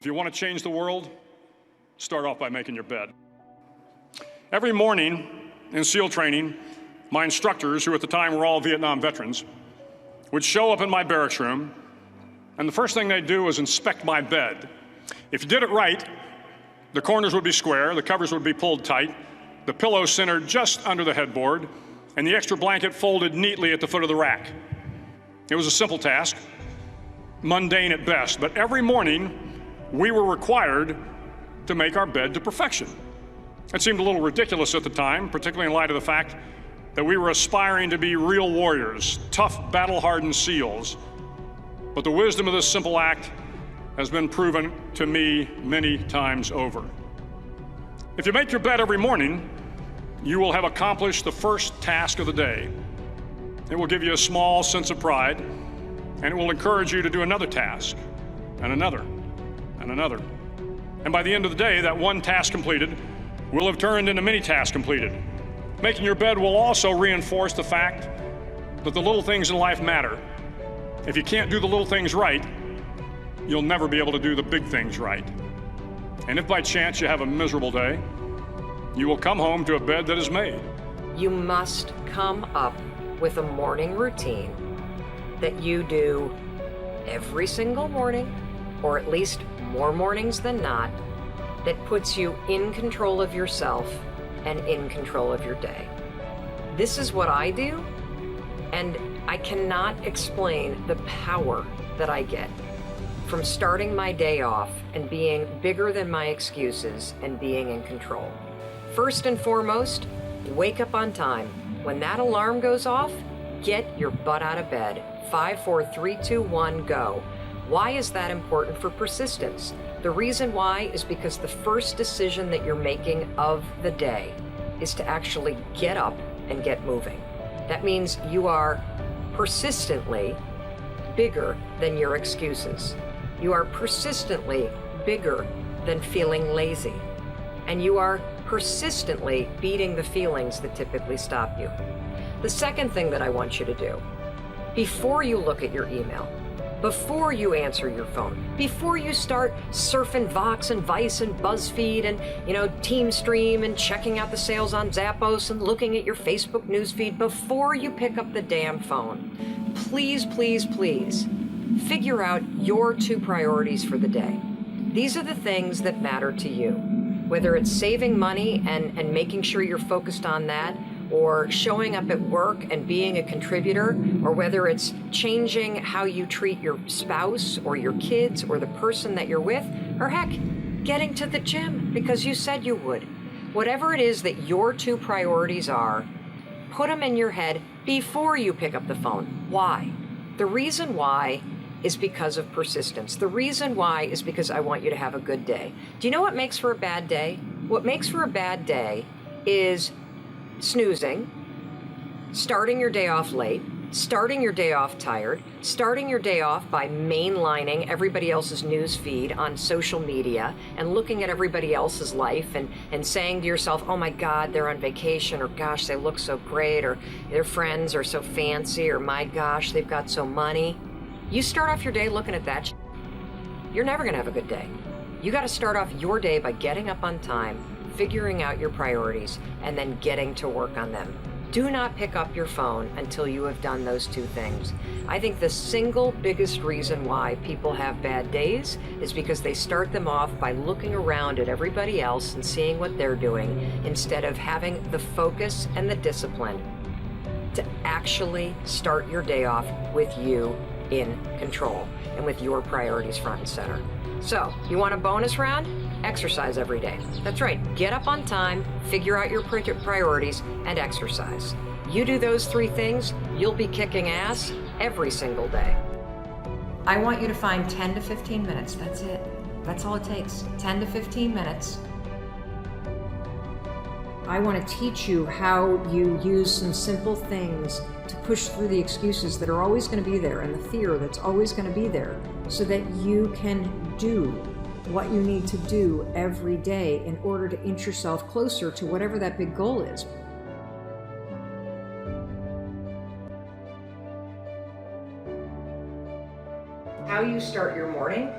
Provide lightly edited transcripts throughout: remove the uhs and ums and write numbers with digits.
If you want to change the world, start off by making your bed. Every morning in SEAL training, my instructors, who at the time were all Vietnam veterans, would show up in my barracks room, and the first thing they'd do was inspect my bed. If you did it right, the corners would be square, the covers would be pulled tight, the pillow centered just under the headboard, and the extra blanket folded neatly at the foot of the rack. It was a simple task, mundane at best, but every morning we were required to make our bed to perfection. It seemed a little ridiculous at the time, particularly in light of the fact that we were aspiring to be real warriors, tough, battle-hardened SEALs. But the wisdom of this simple act has been proven to me many times over. If you make your bed every morning, you will have accomplished the first task of the day. It will give you a small sense of pride, and it will encourage you to do another task, and another, and another. And by the end of the day, that one task completed will have turned into many tasks completed. Making your bed will also reinforce the fact that the little things in life matter. If you can't do the little things right, you'll never be able to do the big things right. And if by chance you have a miserable day, you will come home to a bed that is made. You must come up with a morning routine that you do every single morning, or at least more mornings than not, that puts you in control of yourself and in control of your day. This is what I do, and I cannot explain the power that I get from starting my day off and being bigger than my excuses and being in control. First and foremost, wake up on time. When that alarm goes off, get your butt out of bed. 5, 4, 3, 2, 1, go. Why is that important for persistence? The reason why is because the first decision that you're making of the day is to actually get up and get moving. That means you are persistently bigger than your excuses. You are persistently bigger than feeling lazy. And you are persistently beating the feelings that typically stop you. The second thing that I want you to do, before you look at your email, before you answer your phone, before you start surfing Vox and Vice and BuzzFeed and, TeamStream and checking out the sales on Zappos and looking at your Facebook newsfeed, before you pick up the damn phone, please, please, please figure out your 2 priorities for the day. These are the things that matter to you, whether it's saving money and making sure you're focused on that, or showing up at work and being a contributor, or whether it's changing how you treat your spouse or your kids or the person that you're with, or heck, getting to the gym because you said you would. Whatever it is that your 2 priorities are, put them in your head before you pick up the phone. Why? The reason why is because of persistence. The reason why is because I want you to have a good day. Do you know what makes for a bad day? What makes for a bad day is snoozing, starting your day off late, starting your day off tired, starting your day off by mainlining everybody else's news feed on social media and looking at everybody else's life and saying to yourself, oh my God, they're on vacation, or gosh, they look so great, or their friends are so fancy, or my gosh, they've got so money. You start off your day looking at that, you're never gonna have a good day. You gotta start off your day by getting up on time, figuring out your priorities, and then getting to work on them. Do not pick up your phone until you have done those 2 things. I think the single biggest reason why people have bad days is because they start them off by looking around at everybody else and seeing what they're doing, instead of having the focus and the discipline to actually start your day off with you in control and with your priorities front and center. So, you want a bonus round? Exercise every day. That's right. Get up on time, figure out your priorities, and exercise. You do those 3 things, you'll be kicking ass every single day. I want you to find 10 to 15 minutes. That's it. That's all it takes. 10 to 15 minutes. I want to teach you how you use some simple things to push through the excuses that are always going to be there and the fear that's always going to be there, so that you can do what you need to do every day in order to inch yourself closer to whatever that big goal is. How you start your morning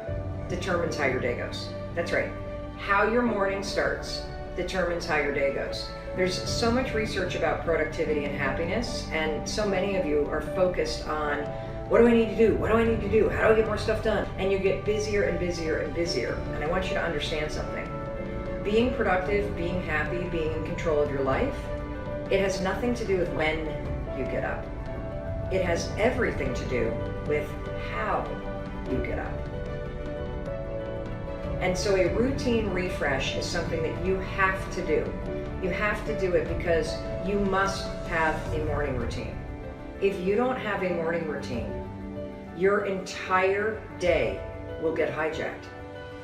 determines how your day goes. That's right. How your morning starts determines how your day goes. There's so much research about productivity and happiness, and so many of you are focused on, what do I need to do? What do I need to do? How do I get more stuff done? And you get busier and busier and busier. And I want you to understand something. Being productive, being happy, being in control of your life, it has nothing to do with when you get up. It has everything to do with how you get up. And so a routine refresh is something that you have to do. You have to do it because you must have a morning routine. If you don't have a morning routine, your entire day will get hijacked.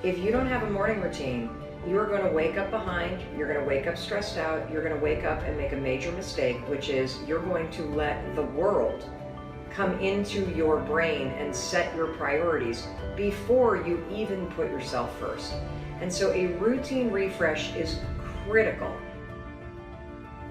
If you don't have a morning routine, you're going to wake up behind, you're going to wake up stressed out, you're going to wake up and make a major mistake, which is you're going to let the world come into your brain and set your priorities before you even put yourself first. And so a routine refresh is critical.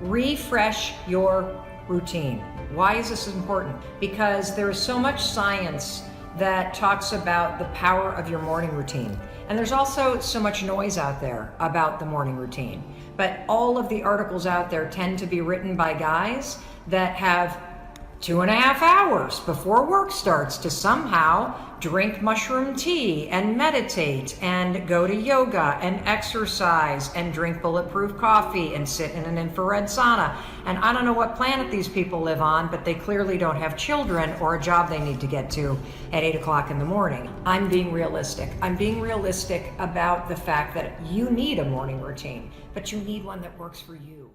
Refresh your routine. Why is this important? Because there is so much science that talks about the power of your morning routine. And there's also so much noise out there about the morning routine. But all of the articles out there tend to be written by guys that have 2.5 hours before work starts to somehow drink mushroom tea and meditate and go to yoga and exercise and drink bulletproof coffee and sit in an infrared sauna. And I don't know what planet these people live on, but they clearly don't have children or a job they need to get to at 8 o'clock in the morning. I'm being realistic. I'm being realistic about the fact that you need a morning routine, but you need one that works for you.